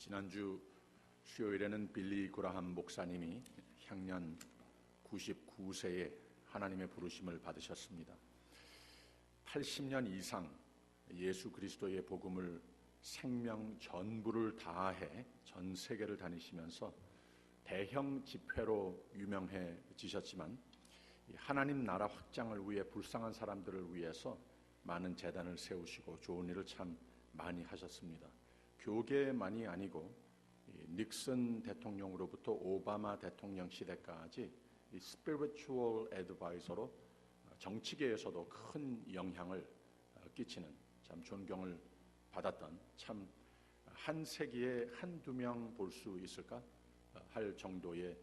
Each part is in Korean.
지난주 수요일에는 빌리 그라함 목사님이 향년 99세에 하나님의 부르심을 받으셨습니다. 80년 이상 예수 그리스도의 복음을 생명 전부를 다해 전 세계를 다니시면서 대형 집회로 유명해지셨지만 하나님 나라 확장을 위해 불쌍한 사람들을 위해서 많은 재단을 세우시고 좋은 일을 참 많이 하셨습니다. 교계만이 아니고 닉슨 대통령으로부터 오바마 대통령 시대까지 스피리추얼 애드바이저로 정치계에서도 큰 영향을 끼치는 참 존경을 받았던 참 한 세기에 한두 명 볼 수 있을까 할 정도의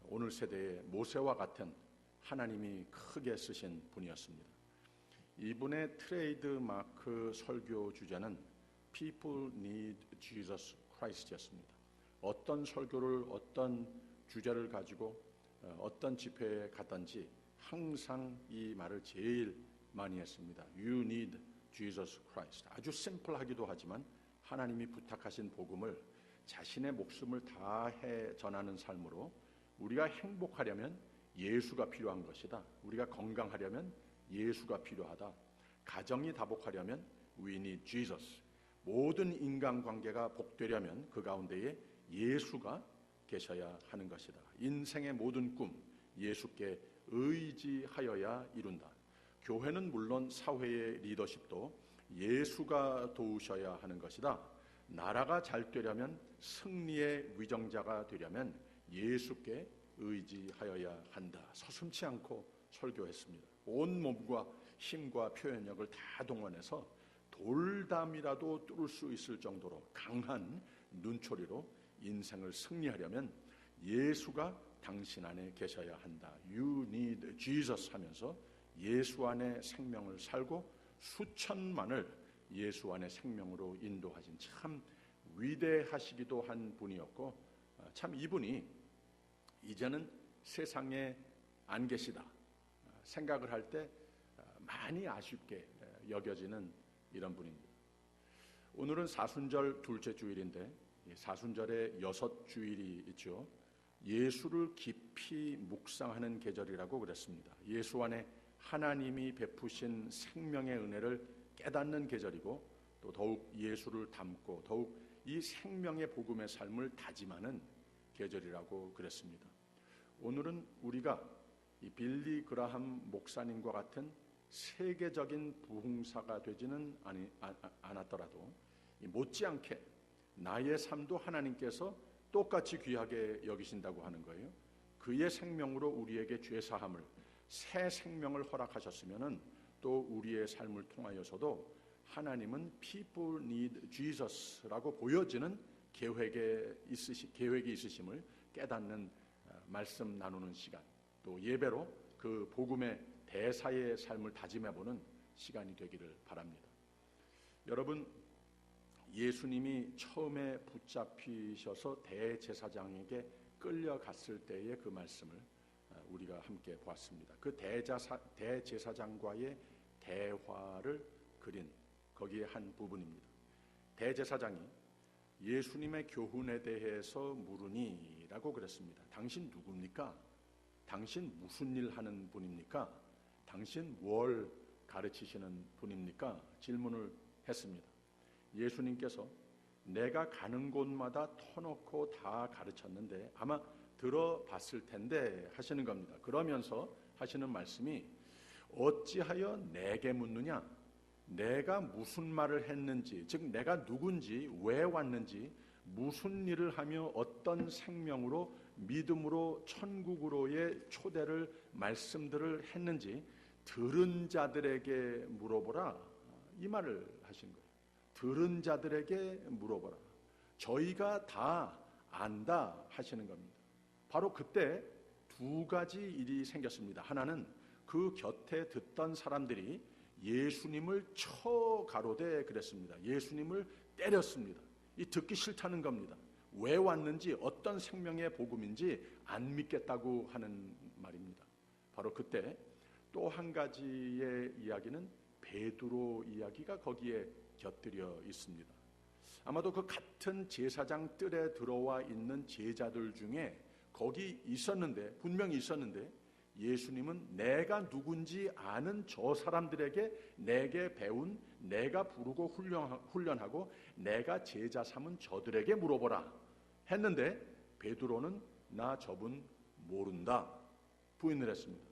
오늘 세대의 모세와 같은 하나님이 크게 쓰신 분이었습니다. 이분의 트레이드 마크 설교 주제는 People Need Jesus Christ였습니다. 어떤 설교를 어떤 주제를 가지고 어떤 집회에 갔든지 항상 이 말을 제일 많이 했습니다. You need Jesus Christ. 아주 심플하기도 하지만 하나님이 부탁하신 복음을 자신의 목숨을 다해 전하는 삶으로 우리가 행복하려면 예수가 필요한 것이다. 우리가 건강하려면 예수가 필요하다. 가정이 다복하려면 We need Jesus. 모든 인간관계가 복되려면 그 가운데에 예수가 계셔야 하는 것이다. 인생의 모든 꿈 예수께 의지하여야 이룬다. 교회는 물론 사회의 리더십도 예수가 도우셔야 하는 것이다. 나라가 잘 되려면 승리의 위정자가 되려면 예수께 의지하여야 한다. 서슴지 않고 설교했습니다. 온 몸과 힘과 표현력을 다 동원해서 돌담이라도 뚫을 수 있을 정도로 강한 눈초리로 인생을 승리하려면 예수가 당신 안에 계셔야 한다. You need Jesus 하면서 예수 안에 생명을 살고 수천만을 예수 안에 생명으로 인도하신 참 위대하시기도 한 분이었고 참 이분이 이제는 세상에 안 계시다 생각을 할 때 많이 아쉽게 여겨지는 이런 분입니다. 오늘은 사순절 둘째 주일인데 사순절에 6주일이 있죠. 예수를 깊이 묵상하는 계절이라고 그랬습니다. 예수 안에 하나님이 베푸신 생명의 은혜를 깨닫는 계절이고 또 더욱 예수를 닮고 더욱 이 생명의 복음의 삶을 다짐하는 계절이라고 그랬습니다. 오늘은 우리가 이 빌리 그라함 목사님과 같은 세계적인 부흥사가 되지는 않았더라도 못지않게 나의 삶도 하나님께서 똑같이 귀하게 여기신다고 하는 거예요. 그의 생명으로 우리에게 죄사함을 새 생명을 허락하셨으면은 또 우리의 삶을 통하여서도 하나님은 People Need Jesus라고 보여지는 계획이 있으심을 깨닫는 말씀 나누는 시간, 또 예배로 그 복음의 대사의 삶을 다짐해보는 시간이 되기를 바랍니다. 여러분, 예수님이 처음에 붙잡히셔서 대제사장에게 끌려갔을 때의 그 말씀을 우리가 함께 보았습니다. 그 대제사장과의 대화를 그린 거기에 한 부분입니다. 대제사장이 예수님의 교훈에 대해서 물으니라고 그랬습니다. 당신 누굽니까? 당신 무슨 일 하는 분입니까? 당신 뭘 가르치시는 분입니까? 질문을 했습니다. 예수님께서 내가 가는 곳마다 터놓고 다 가르쳤는데 아마 들어봤을 텐데 하시는 겁니다. 그러면서 하시는 말씀이 어찌하여 내게 묻느냐? 내가 무슨 말을 했는지, 즉 내가 누군지, 왜 왔는지, 무슨 일을 하며 어떤 생명으로 믿음으로 천국으로의 초대를 말씀들을 했는지 들은 자들에게 물어보라. 이 말을 하신 거예요. 들은 자들에게 물어보라. 저희가 다 안다 하시는 겁니다. 바로 그때 두 가지 일이 생겼습니다. 하나는 그 곁에 듣던 사람들이 예수님을 쳐 가로되 그랬습니다. 예수님을 때렸습니다. 이 듣기 싫다는 겁니다. 왜 왔는지 어떤 생명의 복음인지 안 믿겠다고 하는 말입니다. 바로 그때 또 한 가지의 이야기는 베드로 이야기가 거기에 곁들여 있습니다. 아마도 그 같은 제사장 뜰에 들어와 있는 제자들 중에 거기 있었는데, 분명히 있었는데, 예수님은 내가 누군지 아는 저 사람들에게 내게 배운, 내가 부르고 훈련하고 내가 제자 삼은 저들에게 물어보라 했는데, 베드로는 나 저분 모른다 부인을 했습니다.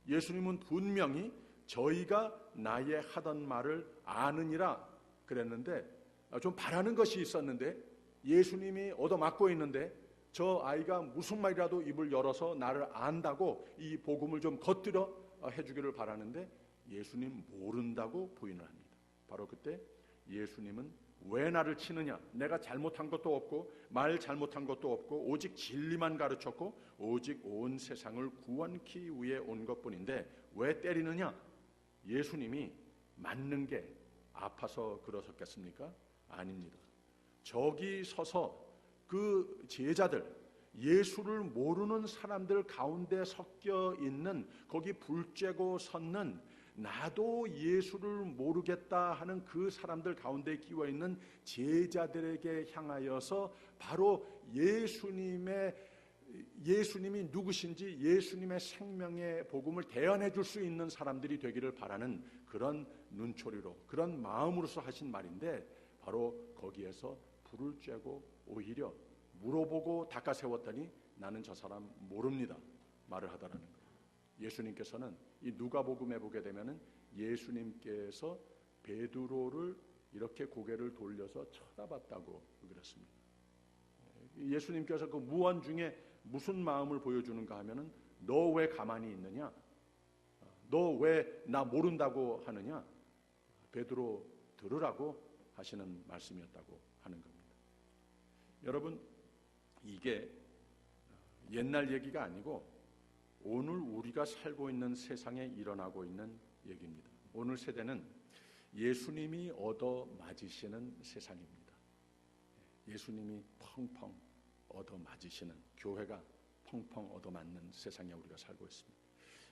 예수님은 분명히 저희가 나의 하던 말을 아느니라 그랬는데, 좀 바라는 것이 있었는데, 예수님이 얻어맞고 있는데 저 아이가 무슨 말이라도 입을 열어서 나를 안다고 이 복음을 좀 겉들여 해주기를 바라는데 예수님 모른다고 부인을 합니다. 바로 그때 예수님은 왜 나를 치느냐, 내가 잘못한 것도 없고 말 잘못한 것도 없고 오직 진리만 가르쳤고 오직 온 세상을 구원케 위해 온 것뿐인데 왜 때리느냐. 예수님이 맞는 게 아파서 그러셨겠습니까? 아닙니다. 저기 서서 그 제자들, 예수를 모르는 사람들 가운데 섞여 있는, 거기 불 쬐고 섰는, 나도 예수를 모르겠다 하는 그 사람들 가운데 끼워 있는 제자들에게 향하여서 바로 예수님이 누구신지, 예수님의 생명의 복음을 대언해 줄 수 있는 사람들이 되기를 바라는 그런 눈초리로, 그런 마음으로서 하신 말인데, 바로 거기에서 불을 쬐고 오히려 물어보고 닦아 세웠더니 나는 저 사람 모릅니다 말을 하더라는 거예요. 예수님께서는 이 누가복음에 보게 되면은 예수님께서 베드로를 이렇게 고개를 돌려서 쳐다봤다고 그랬습니다. 예수님께서 그 무언 중에 무슨 마음을 보여주는가 하면은 너 왜 가만히 있느냐, 너 왜 나 모른다고 하느냐, 베드로 들으라고 하시는 말씀이었다고 하는 겁니다. 여러분, 이게 옛날 얘기가 아니고 오늘 우리가 살고 있는 세상에 일어나고 있는 얘기입니다. 오늘 세대는 예수님이 얻어맞으시는 세상입니다. 예수님이 펑펑 얻어맞으시는, 교회가 펑펑 얻어맞는 세상에 우리가 살고 있습니다.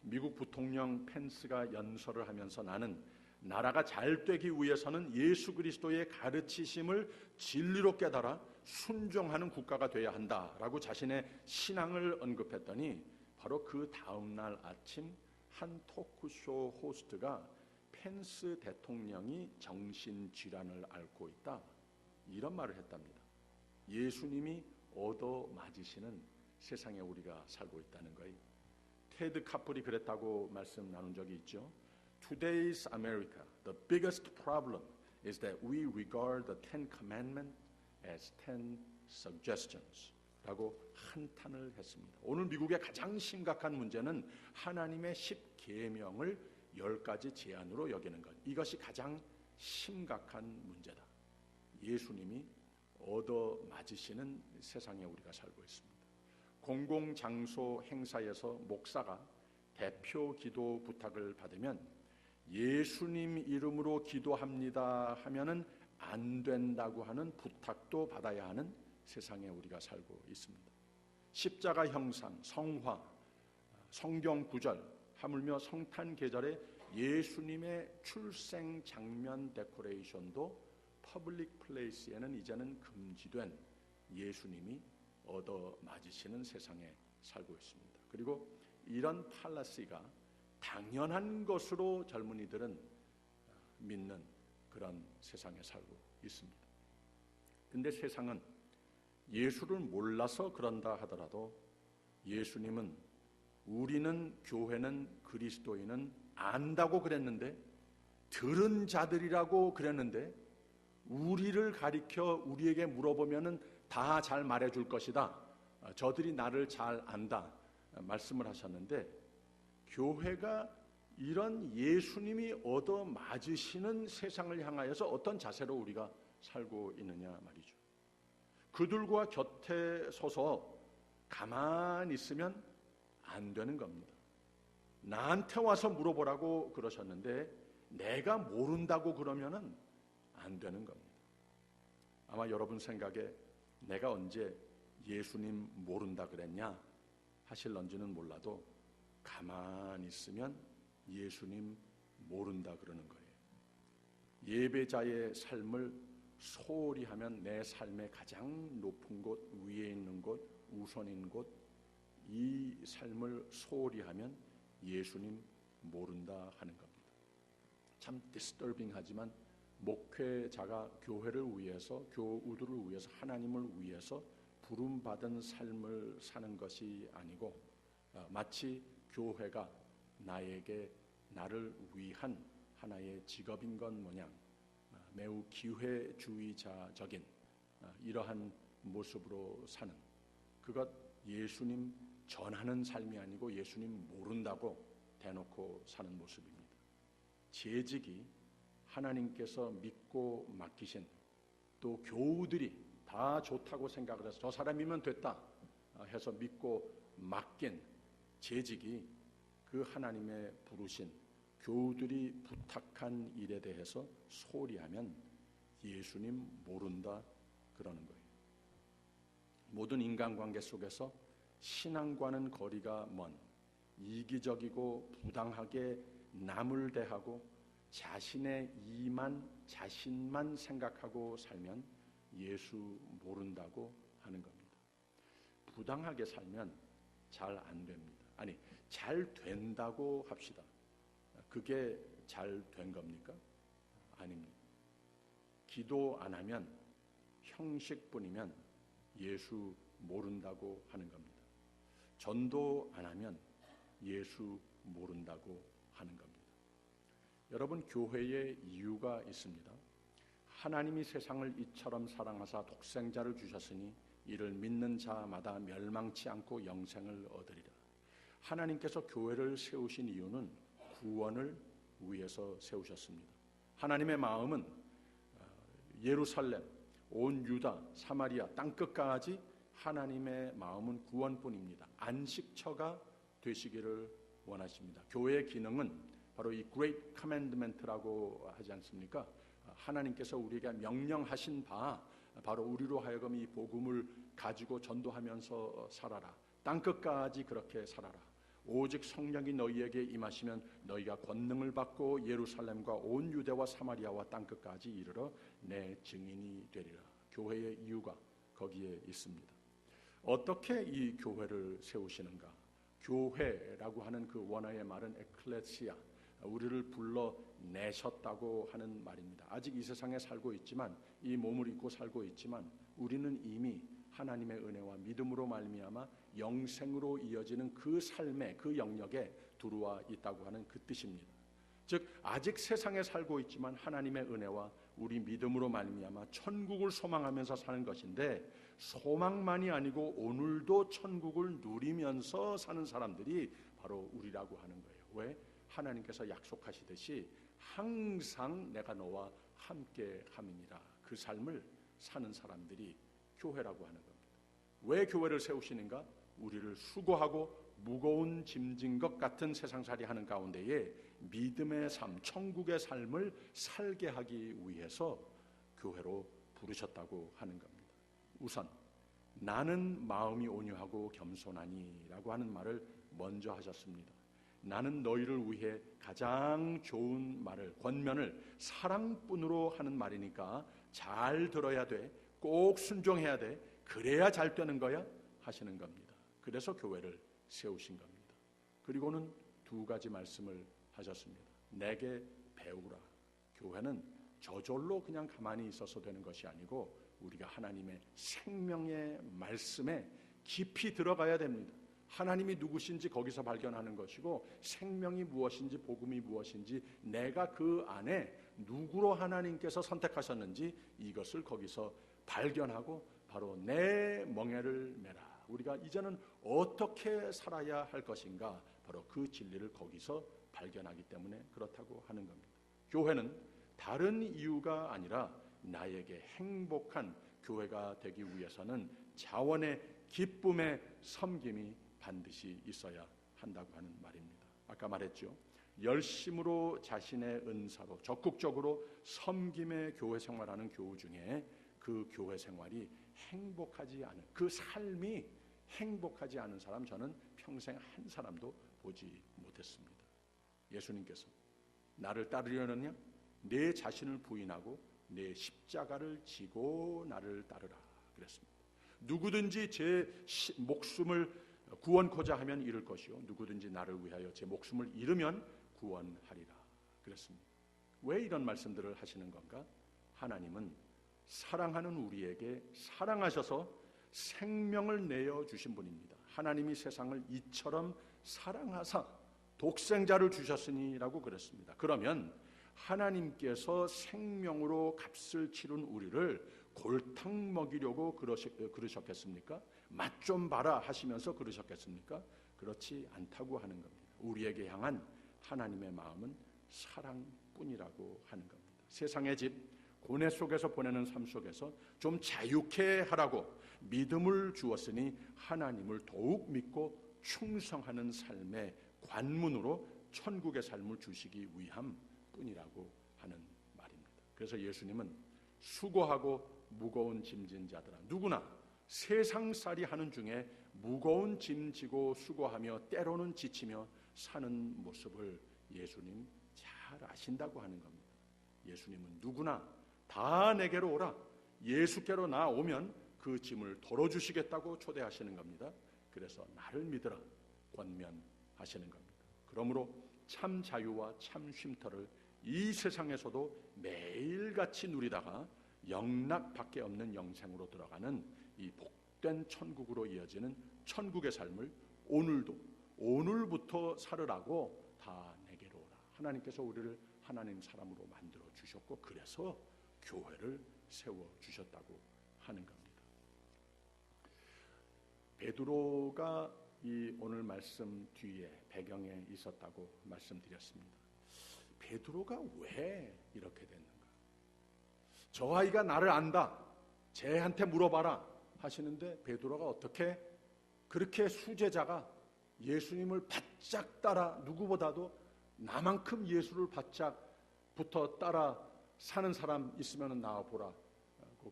미국 부통령 펜스가 연설을 하면서 나는 나라가 잘 되기 위해서는 예수 그리스도의 가르치심을 진리로 깨달아 순종하는 국가가 되어야 한다라고 자신의 신앙을 언급했더니 바로 그 다음 날 아침 한 토크쇼 호스트가 펜스 대통령이 정신질환을 앓고 있다, 이런 말을 했답니다. 예수님이 얻어맞으시는 세상에 우리가 살고 있다는 거예요. 테드 카플이 그랬다고 말씀 나눈 적이 있죠. Today's America, the biggest problem is that we regard the Ten Commandments as 10 suggestions 라고 한탄을 했습니다. 오늘 미국의 가장 심각한 문제는 하나님의 10계명을 10가지 제안으로 여기는 것, 이것이 가장 심각한 문제다. 예수님이 얻어맞으시는 세상에 우리가 살고 있습니다. 공공장소 행사에서 목사가 대표 기도 부탁을 받으면 예수님 이름으로 기도합니다 하면은 안 된다고 하는 부탁도 받아야 하는 세상에 우리가 살고 있습니다. 십자가 형상, 성화, 성경 구절, 하물며 성탄 계절에 예수님의 출생 장면 데코레이션도 퍼블릭 플레이스에는 이제는 금지된 예수님이 얻어맞으시는 세상에 살고 있습니다. 그리고 이런 팔라시가 당연한 것으로 젊은이들은 믿는 그런 세상에 살고 있습니다. 근데 세상은 예수를 몰라서 그런다 하더라도 예수님은, 우리는, 교회는, 그리스도인은 안다고 그랬는데, 들은 자들이라고 그랬는데, 우리를 가리켜 우리에게 물어보면은 다 잘 말해줄 것이다, 저들이 나를 잘 안다 말씀을 하셨는데, 교회가 이런 예수님이 얻어맞으시는 세상을 향하여서 어떤 자세로 우리가 살고 있느냐 말이죠. 그들과 곁에 서서 가만히 있으면 안 되는 겁니다. 나한테 와서 물어보라고 그러셨는데 내가 모른다고 그러면은 안 되는 겁니다. 아마 여러분 생각에 내가 언제 예수님 모른다 그랬냐 하실런지는 몰라도 가만히 있으면 예수님 모른다 그러는 거예요. 예배자의 삶을 소홀히 하면 내 삶의 가장 높은 곳, 위에 있는 곳, 우선인 곳, 이 삶을 소홀히 하면 예수님 모른다 하는 겁니다. 참 디스터빙 하지만 목회자가 교회를 위해서, 교우들을 위해서, 하나님을 위해서 부름받은 삶을 사는 것이 아니고 마치 교회가 나를 위한 하나의 직업인 것 모양 매우 기회주의자적인 이러한 모습으로 사는, 그것 예수님 전하는 삶이 아니고 예수님 모른다고 대놓고 사는 모습입니다. 재직이 하나님께서 믿고 맡기신, 또 교우들이 다 좋다고 생각을 해서 저 사람이면 됐다 해서 믿고 맡긴 재직이 그 하나님의 부르신 교우들이 부탁한 일에 대해서 소홀히 하면 예수님 모른다 그러는 거예요. 모든 인간관계 속에서 신앙과는 거리가 먼 이기적이고 부당하게 남을 대하고 자신의 이만 자신만 생각하고 살면 예수 모른다고 하는 겁니다. 부당하게 살면 잘 안 됩니다. 아니, 잘 된다고 합시다. 그게 잘 된 겁니까? 아닙니다. 기도 안 하면, 형식뿐이면 예수 모른다고 하는 겁니다. 전도 안 하면 예수 모른다고 하는 겁니다. 여러분, 교회에 이유가 있습니다. 하나님이 세상을 이처럼 사랑하사 독생자를 주셨으니 이를 믿는 자마다 멸망치 않고 영생을 얻으리라. 하나님께서 교회를 세우신 이유는 구원을 위해서 세우셨습니다. 하나님의 마음은 예루살렘, 온 유다, 사마리아 땅끝까지 하나님의 마음은 구원뿐입니다. 안식처가 되시기를 원하십니다. 교회의 기능은 바로 이 Great Commandment라고 하지 않습니까? 하나님께서 우리에게 명령하신 바, 바로 우리로 하여금 이 복음을 가지고 전도하면서 살아라. 땅끝까지 그렇게 살아라. 오직 성령이 너희에게 임하시면 너희가 권능을 받고 예루살렘과 온 유대와 사마리아와 땅끝까지 이르러 내 증인이 되리라. 교회의 이유가 거기에 있습니다. 어떻게 이 교회를 세우시는가? 교회라고 하는 그 원어의 말은 에클레시아, 우리를 불러내셨다고 하는 말입니다. 아직 이 세상에 살고 있지만, 이 몸을 입고 살고 있지만 우리는 이미 하나님의 은혜와 믿음으로 말미암아 영생으로 이어지는 그 삶의 그 영역에 들어와 있다고 하는 그 뜻입니다. 즉 아직 세상에 살고 있지만 하나님의 은혜와 우리 믿음으로 말미암아 천국을 소망하면서 사는 것인데, 소망만이 아니고 오늘도 천국을 누리면서 사는 사람들이 바로 우리라고 하는 거예요. 왜? 하나님께서 약속하시듯이 항상 내가 너와 함께 함이니라. 그 삶을 사는 사람들이 교회라고 하는 겁니다. 왜 교회를 세우시는가? 우리를 수고하고 무거운 짐진 것 같은 세상살이 하는 가운데에 믿음의 삶, 천국의 삶을 살게 하기 위해서 교회로 부르셨다고 하는 겁니다. 우선 나는 마음이 온유하고 겸손하니 라고 하는 말을 먼저 하셨습니다. 나는 너희를 위해 가장 좋은 말을, 권면을 사랑뿐으로 하는 말이니까 잘 들어야 돼, 꼭 순종해야 돼, 그래야 잘 되는 거야 하시는 겁니다. 그래서 교회를 세우신 겁니다. 그리고는 두 가지 말씀을 하셨습니다. 내게 배우라. 교회는 저절로 그냥 가만히 있어서 되는 것이 아니고 우리가 하나님의 생명의 말씀에 깊이 들어가야 됩니다. 하나님이 누구신지 거기서 발견하는 것이고, 생명이 무엇인지, 복음이 무엇인지, 내가 그 안에 누구로 하나님께서 선택하셨는지 이것을 거기서 발견하고 바로 내 멍에를 메라. 우리가 이제는 어떻게 살아야 할 것인가, 바로 그 진리를 거기서 발견하기 때문에 그렇다고 하는 겁니다. 교회는 다른 이유가 아니라 나에게 행복한 교회가 되기 위해서는 자원의 기쁨의 섬김이 반드시 있어야 한다고 하는 말입니다. 아까 말했죠. 열심으로 자신의 은사로 적극적으로 섬김의 교회 생활하는 교우 중에 그 교회 생활이 행복하지 않은, 그 삶이 행복하지 않은 사람 저는 평생 한 사람도 보지 못했습니다. 예수님께서 나를 따르려느냐? 내 자신을 부인하고 내 십자가를 지고 나를 따르라 그랬습니다. 누구든지 제 목숨을 구원코자 하면 잃을 것이요 누구든지 나를 위하여 제 목숨을 잃으면 구원하리라 그랬습니다. 왜 이런 말씀들을 하시는 건가? 하나님은 사랑하는 우리에게 사랑하셔서 생명을 내어 주신 분입니다. 하나님이 세상을 이처럼 사랑하사 독생자를 주셨으니라고 그랬습니다. 그러면 하나님께서 생명으로 값을 치른 우리를 골탕 먹이려고 그러셨겠습니까? 맛 좀 봐라 하시면서 그러셨겠습니까? 그렇지 않다고 하는 겁니다. 우리에게 향한 하나님의 마음은 사랑뿐이라고 하는 겁니다. 세상의 집 고뇌 속에서 보내는 삶 속에서 좀 자유케 하라고 믿음을 주었으니 하나님을 더욱 믿고 충성하는 삶의 관문으로 천국의 삶을 주시기 위함 뿐이라고 하는 말입니다. 그래서 예수님은 수고하고 무거운 짐진 자들아, 누구나 세상살이 하는 중에 무거운 짐 지고 수고하며 때로는 지치며 사는 모습을 예수님 잘 아신다고 하는 겁니다. 예수님은 누구나 다 내게로 오라, 예수께로 나오면 그 짐을 덜어주시겠다고 초대하시는 겁니다. 그래서 나를 믿으라 권면하시는 겁니다. 그러므로 참 자유와 참 쉼터를 이 세상에서도 매일같이 누리다가 영락밖에 없는 영생으로 들어가는 이 복된 천국으로 이어지는 천국의 삶을 오늘부터 살으라고 다 내게로 오라. 하나님께서 우리를 하나님 사람으로 만들어 주셨고 그래서 교회를 세워 주셨다고 하는 겁니다. 베드로가 이 오늘 말씀 뒤에 배경에 있었다고 말씀드렸습니다. 베드로가 왜 이렇게 됐는가? 저 아이가 나를 안다, 쟤한테 물어봐라 하시는데 베드로가 어떻게 그렇게 수제자가 예수님을 바짝 따라 누구보다도 나만큼 예수를 바짝 붙어 따라 사는 사람 있으면 나와보라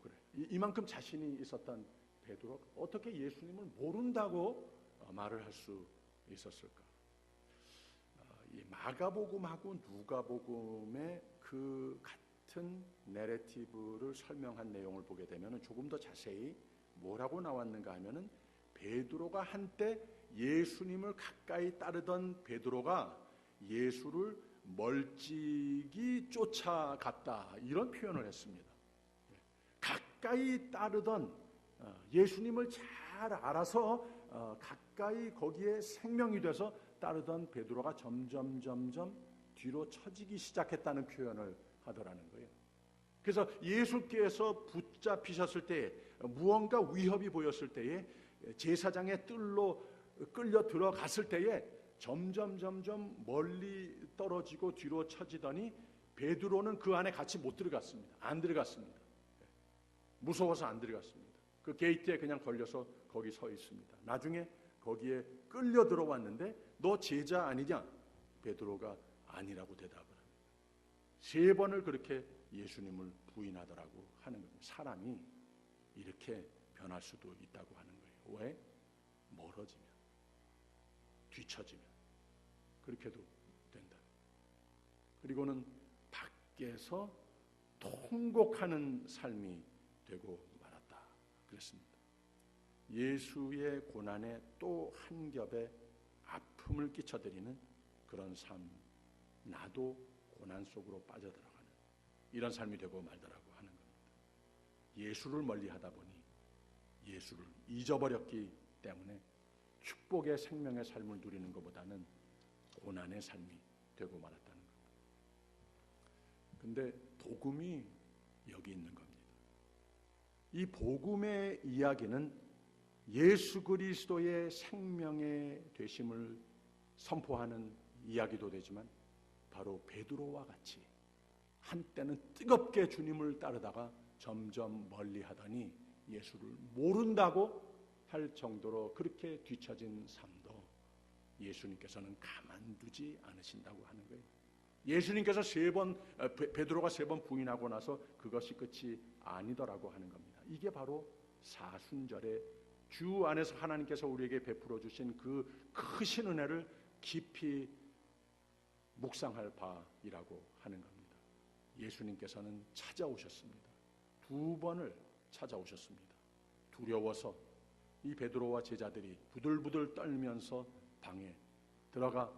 그래. 이만큼 자신이 있었던 베드로가 어떻게 예수님을 모른다고 말을 할 수 있었을까? 이 마가복음하고 누가복음의 그 같은 내러티브를 설명한 내용을 보게 되면 조금 더 자세히 뭐라고 나왔는가 하면은 베드로가 한때 예수님을 가까이 따르던 베드로가 예수를 멀찍이 쫓아갔다 이런 표현을 했습니다. 가까이 따르던 예수님을 잘 알아서 가까이 거기에 생명이 돼서 따르던 베드로가 점점 뒤로 처지기 시작했다는 표현을 하더라는 거예요. 그래서 예수께서 붙잡히셨을 때에 무언가 위협이 보였을 때에 제사장의 뜰로 끌려 들어갔을 때에 점점 멀리 떨어지고 뒤로 처지더니 베드로는 그 안에 같이 못 들어갔습니다. 안 들어갔습니다. 무서워서 안 들어갔습니다. 그 게이트에 그냥 걸려서 거기 서 있습니다. 나중에 거기에 끌려 들어왔는데 너 제자 아니냐? 베드로가 아니라고 대답을 합니다. 3번을 그렇게 예수님을 부인하더라고 하는 겁니다. 사람이 이렇게 변할 수도 있다고 하는 거예요. 왜? 멀어지면, 뒤처지면 그렇게도 된다. 그리고는 밖에서 통곡하는 삶이 되고 말았다 그랬습니다. 예수의 고난에 또 한 겹의 아픔을 끼쳐드리는 그런 삶, 나도 고난 속으로 빠져들어가는 이런 삶이 되고 말더라고 하는 겁니다. 예수를 멀리하다 보니 예수를 잊어버렸기 때문에 축복의 생명의 삶을 누리는 것보다는 고난의 삶이 되고 말았다는 겁니다. 근데 복음이 여기 있는 겁니다. 이 복음의 이야기는 예수 그리스도의 생명의 되심을 선포하는 이야기도 되지만 바로 베드로와 같이 한때는 뜨겁게 주님을 따르다가 점점 멀리하더니 예수를 모른다고 할 정도로 그렇게 뒤처진 삶도 예수님께서는 가만두지 않으신다고 하는 거예요. 예수님께서 베드로가 3번 부인하고 나서 그것이 끝이 아니더라고 하는 겁니다. 이게 바로 사순절의 주 안에서 하나님께서 우리에게 베풀어 주신 그 크신 은혜를 깊이 묵상할 바이라고 하는 겁니다. 예수님께서는 찾아오셨습니다. 2번을 찾아오셨습니다. 두려워서 이 베드로와 제자들이 부들부들 떨면서 방에 들어가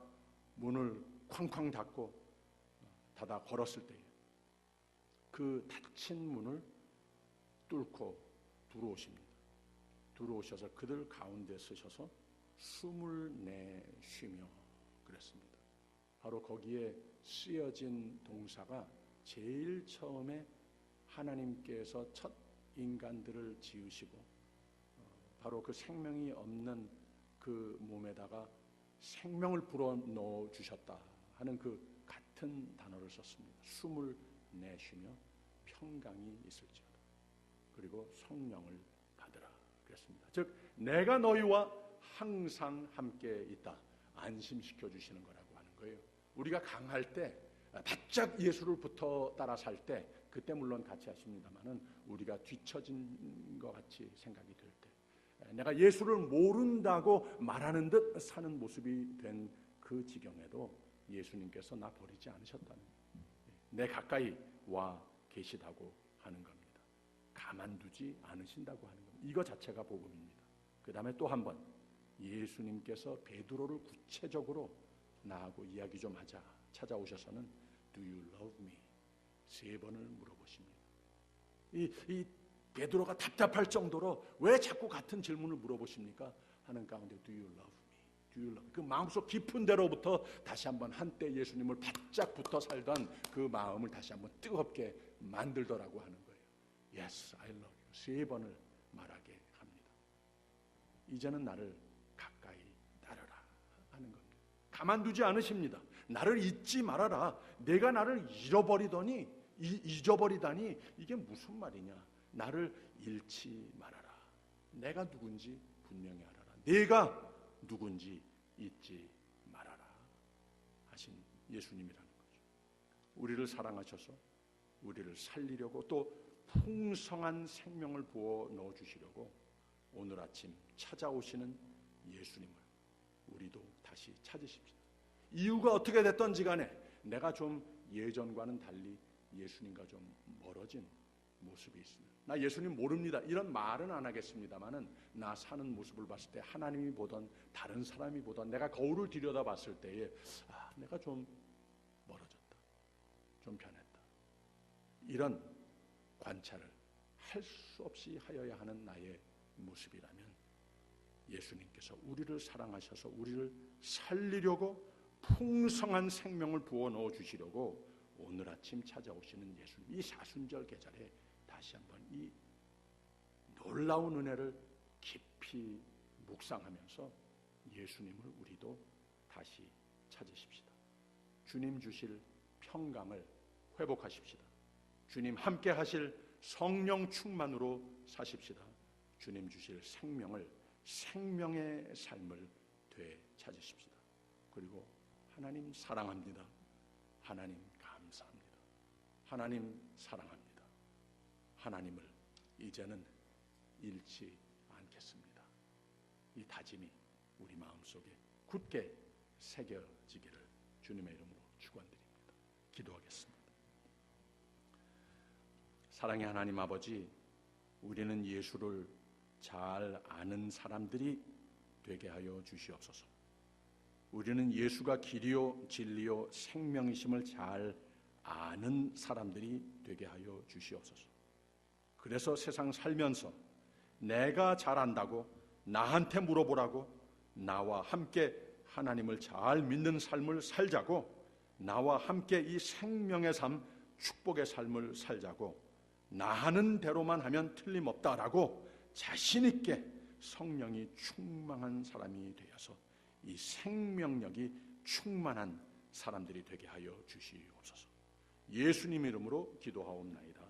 문을 쾅쾅 닫아 걸었을 때에 그 닫힌 문을 뚫고 들어오십니다. 들어오셔서 그들 가운데 서셔서 숨을 내쉬며 그랬습니다. 바로 거기에 쓰여진 동사가 제일 처음에 하나님께서 첫 인간들을 지으시고 바로 그 생명이 없는 그 몸에다가 생명을 불어넣어 주셨다 하는 그 같은 단어를 썼습니다. 숨을 내쉬며 평강이 있을지어다. 그리고 성령을 받으라 그랬습니다. 즉 내가 너희와 항상 함께 있다. 안심시켜 주시는 거라고 하는 거예요. 우리가 강할 때 바짝 예수를 붙어 따라 살 때 그때 물론 같이 하십니다만은 우리가 뒤처진 것 같이 생각이 들 때 내가 예수를 모른다고 말하는 듯 사는 모습이 된 그 지경에도 예수님께서 나 버리지 않으셨다는 내 가까이 와 계시다고 하는 겁니다. 가만두지 않으신다고 하는 겁니다. 이거 자체가 복음입니다. 그 다음에 또 한 번 예수님께서 베드로를 구체적으로 나하고 이야기 좀 하자 찾아오셔서는 Do you love me? 3번을 물어보십니다. 이 베드로가 답답할 정도로 왜 자꾸 같은 질문을 물어보십니까? 하는 가운데 Do you love me? Do you love me? 그 마음속 깊은 데로부터 다시 한번 한때 예수님을 바짝 붙어 살던 그 마음을 다시 한번 뜨겁게 만들더라고 하는 거예요. Yes, I love you. 3번을 말하게 합니다. 이제는 나를 가까이 따르라 하는 겁니다. 가만두지 않으십니다. 나를 잊지 말아라. 내가 나를 잊어버리다니 이게 무슨 말이냐. 나를 잃지 말아라. 내가 누군지 분명히 알아라. 내가 누군지 잊지 말아라 하신 예수님이라는 거죠. 우리를 사랑하셔서 우리를 살리려고 또 풍성한 생명을 부어 넣어주시려고 오늘 아침 찾아오시는 예수님을 우리도 다시 찾으십시다. 이유가 어떻게 됐던지 간에 내가 좀 예전과는 달리 예수님과 좀 멀어진 모습이 있습니다. 나 예수님 모릅니다. 이런 말은 안 하겠습니다만은 나 사는 모습을 봤을 때 하나님이 보던 다른 사람이 보던 내가 거울을 들여다 봤을 때에 내가 좀 멀어졌다. 좀 변했다. 이런 관찰을 할 수 없이 하여야 하는 나의 모습이라면 예수님께서 우리를 사랑하셔서 우리를 살리려고 풍성한 생명을 부어 넣어 주시려고 오늘 아침 찾아오시는 예수님, 이 사순절 계절에 다시 한번 이 놀라운 은혜를 깊이 묵상하면서 예수님을 우리도 다시 찾으십시다. 주님 주실 평강을 회복하십시다. 주님 함께 하실 성령 충만으로 사십시다. 주님 주실 생명을 생명의 삶을 되찾으십시다. 그리고 하나님 사랑합니다. 하나님 감사합니다. 하나님 사랑합니다. 하나님을 이제는 잃지 않겠습니다. 이 다짐이 우리 마음속에 굳게 새겨지기를 주님의 이름으로 축원드립니다. 기도하겠습니다. 사랑의 하나님 아버지, 우리는 예수를 잘 아는 사람들이 되게 하여 주시옵소서. 우리는 예수가 길이요 진리요 생명이심을 잘 아는 사람들이 되게 하여 주시옵소서. 그래서 세상 살면서 내가 잘 안다고 나한테 물어보라고 나와 함께 하나님을 잘 믿는 삶을 살자고 나와 함께 이 생명의 삶, 축복의 삶을 살자고 나 하는 대로만 하면 틀림없다라고 자신 있게 성령이 충만한 사람이 되어서 이 생명력이 충만한 사람들이 되게 하여 주시옵소서. 예수님 이름으로 기도하옵나이다.